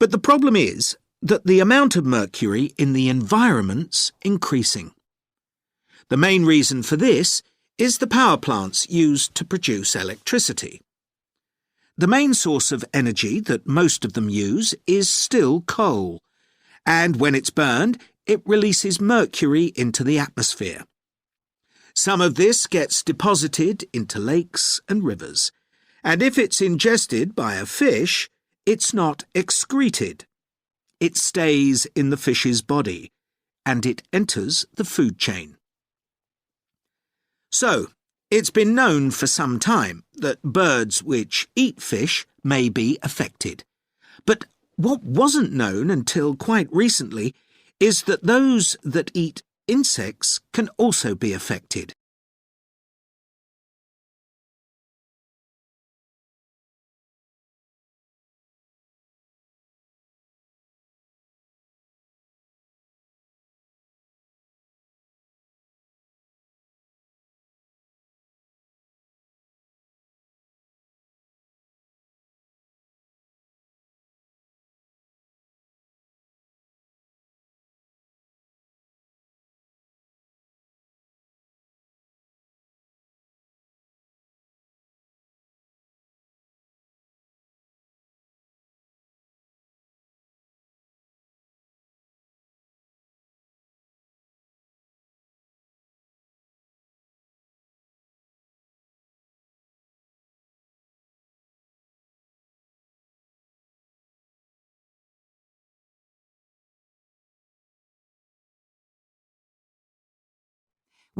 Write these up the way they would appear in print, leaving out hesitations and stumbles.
But the problem is that the amount of mercury in the environment's increasing. The main reason for this is the power plants used to produce electricity. The main source of energy that most of them use is still coal, and when it's burned, it releases mercury into the atmosphere. Some of this gets deposited into lakes and rivers, and if it's ingested by a fish, it's not excreted. It stays in the fish's body, and it enters the food chain. So, it's been known for some time that birds which eat fish may be affected. But what wasn't known until quite recently is that those that eat insects can also be affected.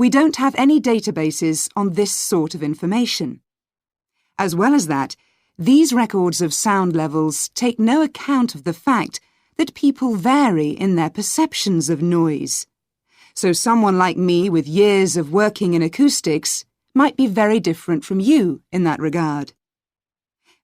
We don't have any databases on this sort of information. As well as that, these records of sound levels take no account of the fact that people vary in their perceptions of noise. So someone like me with years of working in acoustics might be very different from you in that regard.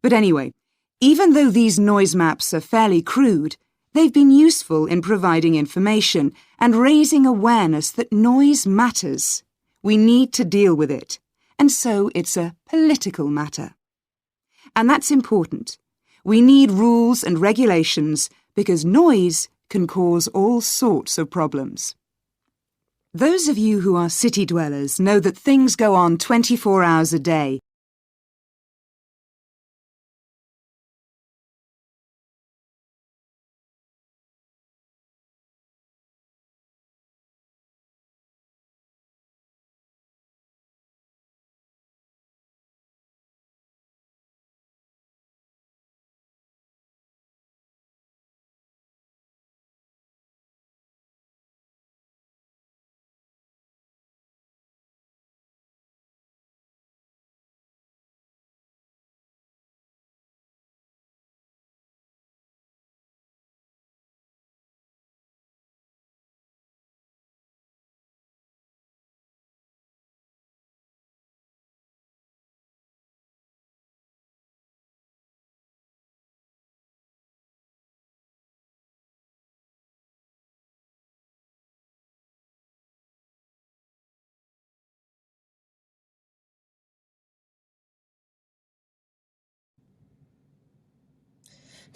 But anyway, even though these noise maps are fairly crude, they've been useful in providing information and raising awareness that noise matters. We need to deal with it, and so it's a political matter. And that's important. We need rules and regulations because noise can cause all sorts of problems. Those of you who are city dwellers know that things go on 24 hours a day.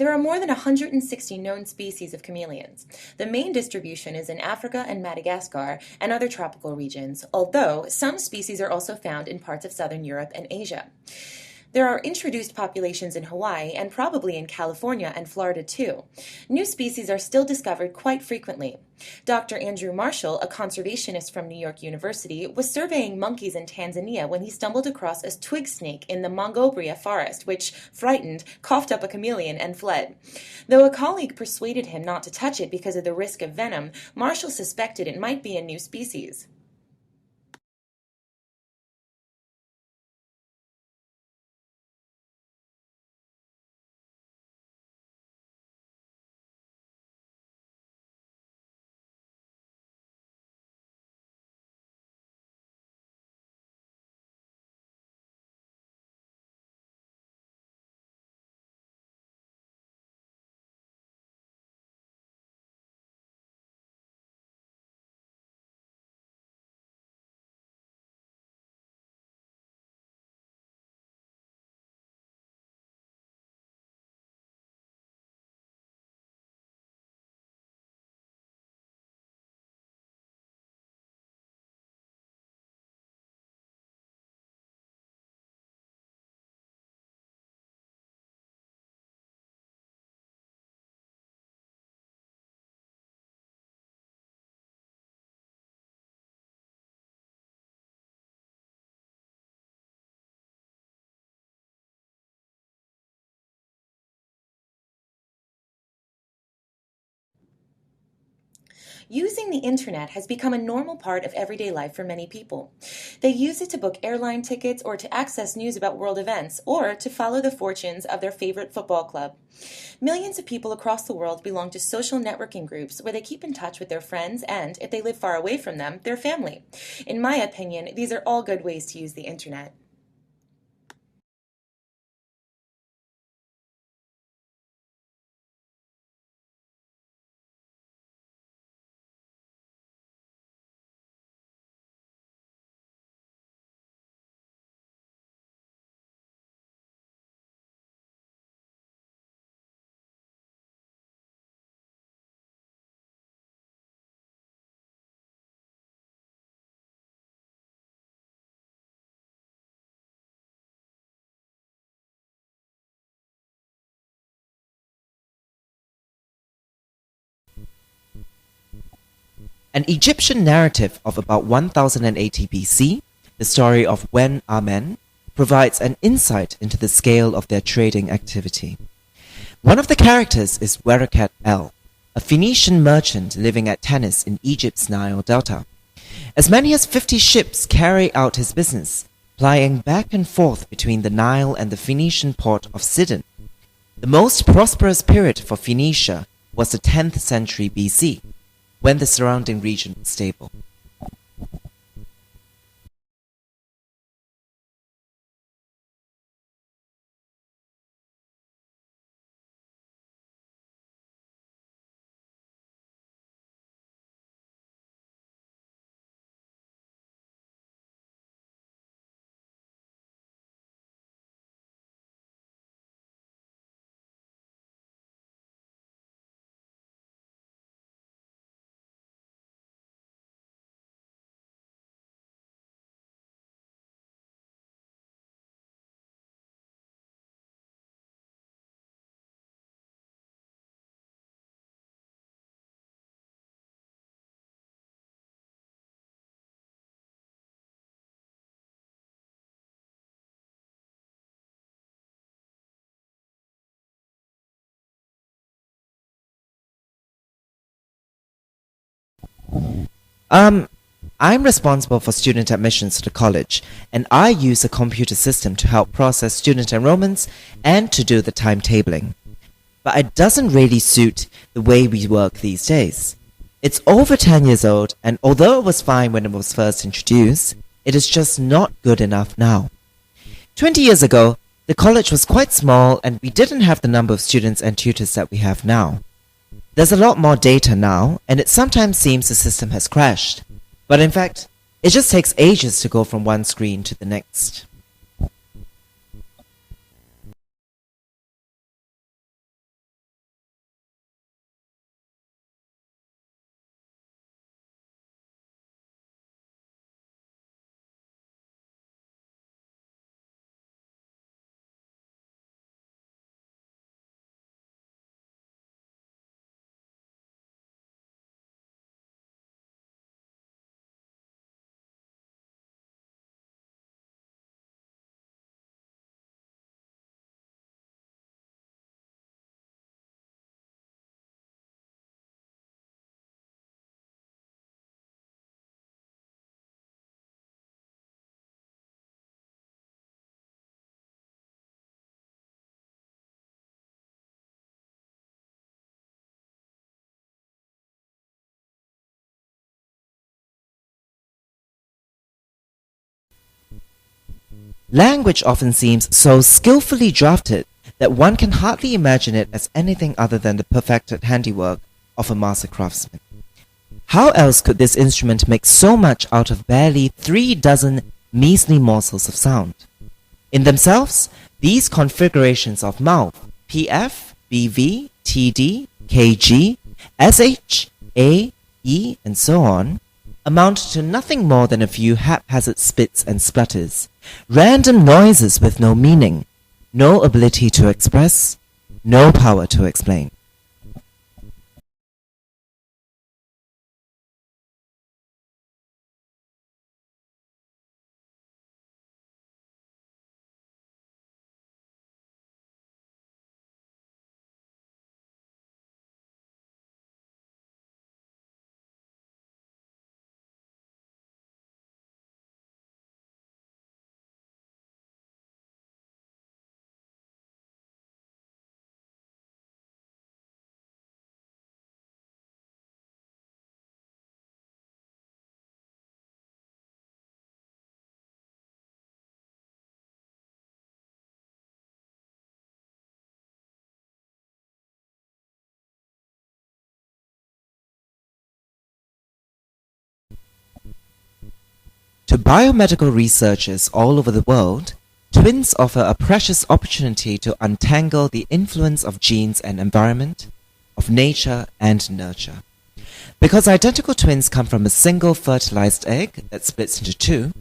There are more than 160 known species of chameleons. The main distribution is in Africa and Madagascar and other tropical regions, although some species are also found in parts of southern Europe and Asia. There are introduced populations in Hawaii and probably in California and Florida too. New species are still discovered quite frequently. Dr. Andrew Marshall, a conservationist from New York University, was surveying monkeys in Tanzania when he stumbled across a twig snake in the Mangobria forest, which, frightened, coughed up a chameleon and fled. Though a colleague persuaded him not to touch it because of the risk of venom, Marshall suspected it might be a new species. Using the internet has become a normal part of everyday life for many people. They use it to book airline tickets or to access news about world events or to follow the fortunes of their favorite football club. Millions of people across the world belong to social networking groups where they keep in touch with their friends and, if they live far away from them, their family. In my opinion, these are all good ways to use the internet. An Egyptian narrative of about 1080 BC, the story of Wen Amen, provides an insight into the scale of their trading activity. One of the characters is Wereket El, a Phoenician merchant living at Tanis in Egypt's Nile Delta. As many as 50 ships carry out his business, plying back and forth between the Nile and the Phoenician port of Sidon. The most prosperous period for Phoenicia was the 10th century BC, when the surrounding region was stable. I'm responsible for student admissions to the college, and I use a computer system to help process student enrollments and to do the timetabling. But it doesn't really suit the way we work these days. It's over 10 years old, and although it was fine when it was first introduced, it is just not good enough now. 20 years ago, the college was quite small and we didn't have the number of students and tutors that we have now. There's a lot more data now, and it sometimes seems the system has crashed. But in fact, it just takes ages to go from one screen to the next. Language often seems so skillfully drafted that one can hardly imagine it as anything other than the perfected handiwork of a master craftsman. How else could this instrument make so much out of barely 3 dozen measly morsels of sound? In themselves, these configurations of mouth, PF, BV, TD, KG, SH, A, E, and so on, amount to nothing more than a few haphazard spits and splutters, random noises with no meaning, no ability to express, no power to explain. To biomedical researchers all over the world, twins offer a precious opportunity to untangle the influence of genes and environment, of nature and nurture. Because identical twins come from a single fertilized egg that splits into two,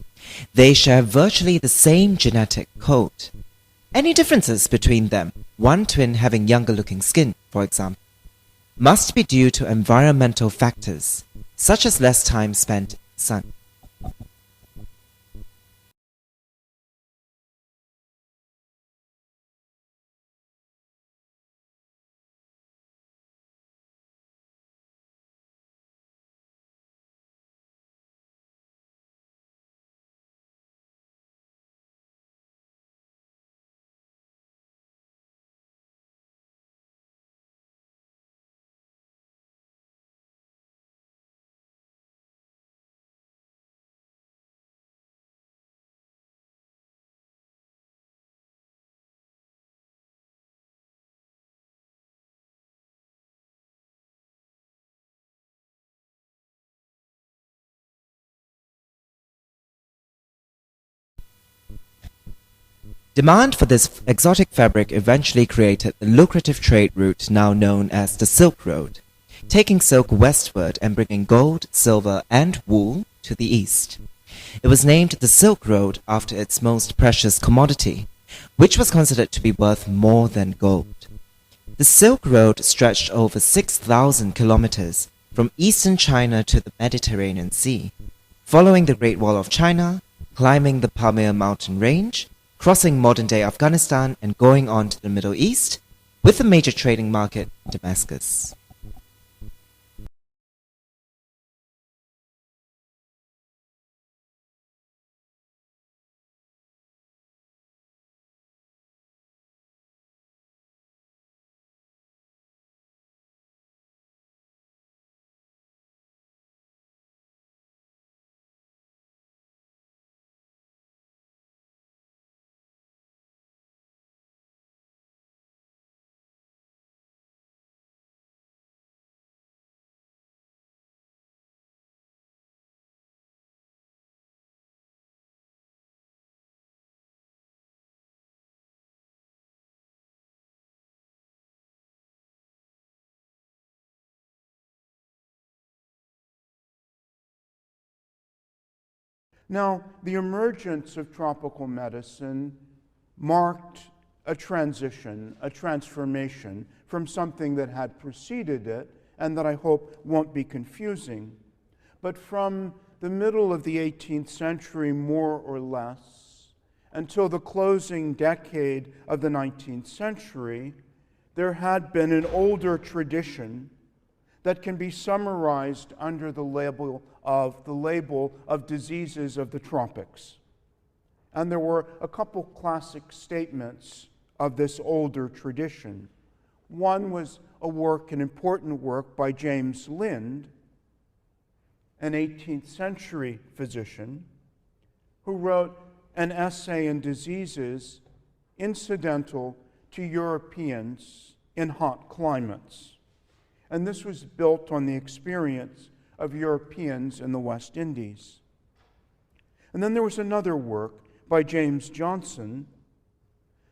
they share virtually the same genetic code. Any differences between them, one twin having younger looking skin, for example, must be due to environmental factors, such as less time spent in the sun. Demand for this exotic fabric eventually created the lucrative trade route now known as the Silk Road, taking silk westward and bringing gold, silver, and wool to the east. It was named the Silk Road after its most precious commodity, which was considered to be worth more than gold. The Silk Road stretched over 6,000 kilometers from eastern China to the Mediterranean Sea, following the Great Wall of China, climbing the Pamir mountain range, crossing modern-day Afghanistan and going on to the Middle East, with the major trading market in Damascus. Now, the emergence of tropical medicine marked a transition, a transformation from something that had preceded it and that I hope won't be confusing. But from the middle of the 18th century, more or less, until the closing decade of the 19th century, there had been an older tradition that can be summarized under the label of diseases of the tropics. And there were a couple classic statements of this older tradition. One was an important work by James Lind, an 18th century physician, who wrote an essay in diseases incidental to Europeans in hot climates. And this was built on the experience of Europeans in the West Indies. And then there was another work by James Johnson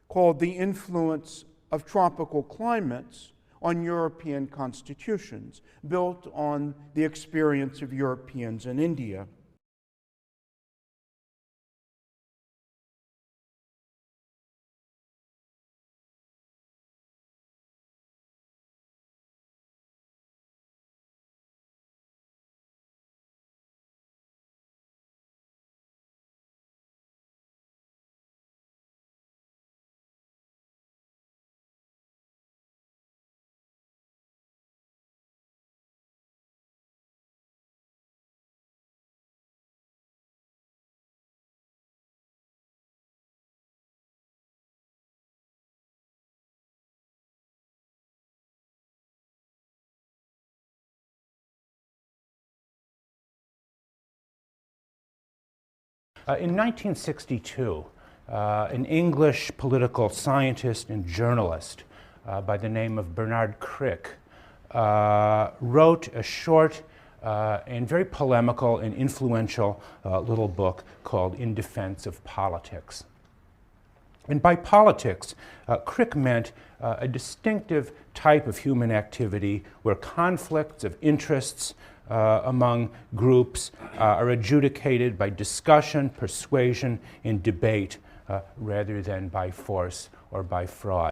called The Influence of Tropical Climates on European Constitutions, built on the experience of Europeans in India. In 1962, an English political scientist and journalist by the name of Bernard Crick wrote a short and very polemical and influential little book called In Defense of Politics. And by politics, Crick meant a distinctive type of human activity where conflicts of interests among groups are adjudicated by discussion, persuasion, and debate rather than by force or by fraud.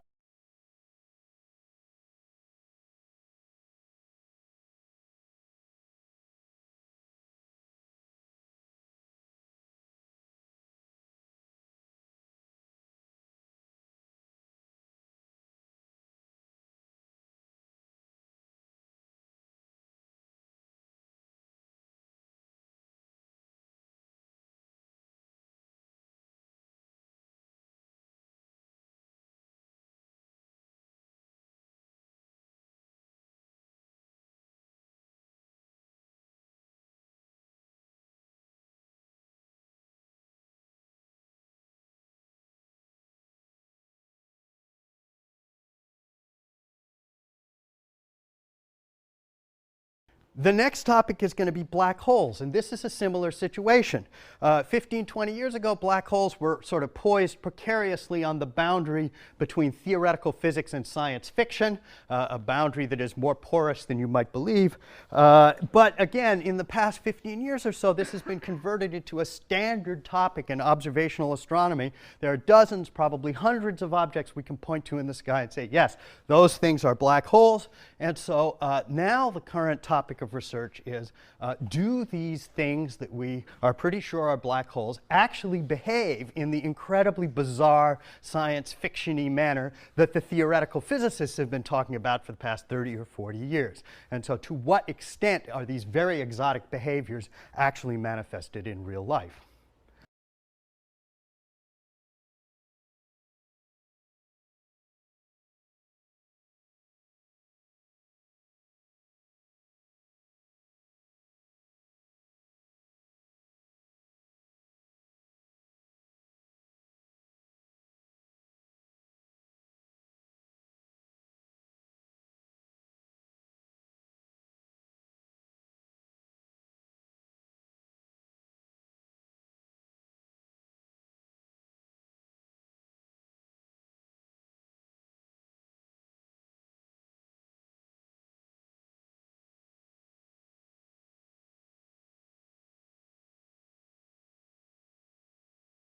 The next topic is going to be black holes, and this is a similar situation. 15, 20 years ago, black holes were sort of poised precariously on the boundary between theoretical physics and science fiction, a boundary that is more porous than you might believe. But again, in the past 15 years or so, this has been converted into a standard topic in observational astronomy. There are dozens, probably hundreds of objects we can point to in the sky and say, yes, those things are black holes. And so now the current topic of research is, do these things that we are pretty sure are black holes actually behave in the incredibly bizarre science fiction-y manner that the theoretical physicists have been talking about for the past 30 or 40 years? And so to what extent are these very exotic behaviors actually manifested in real life?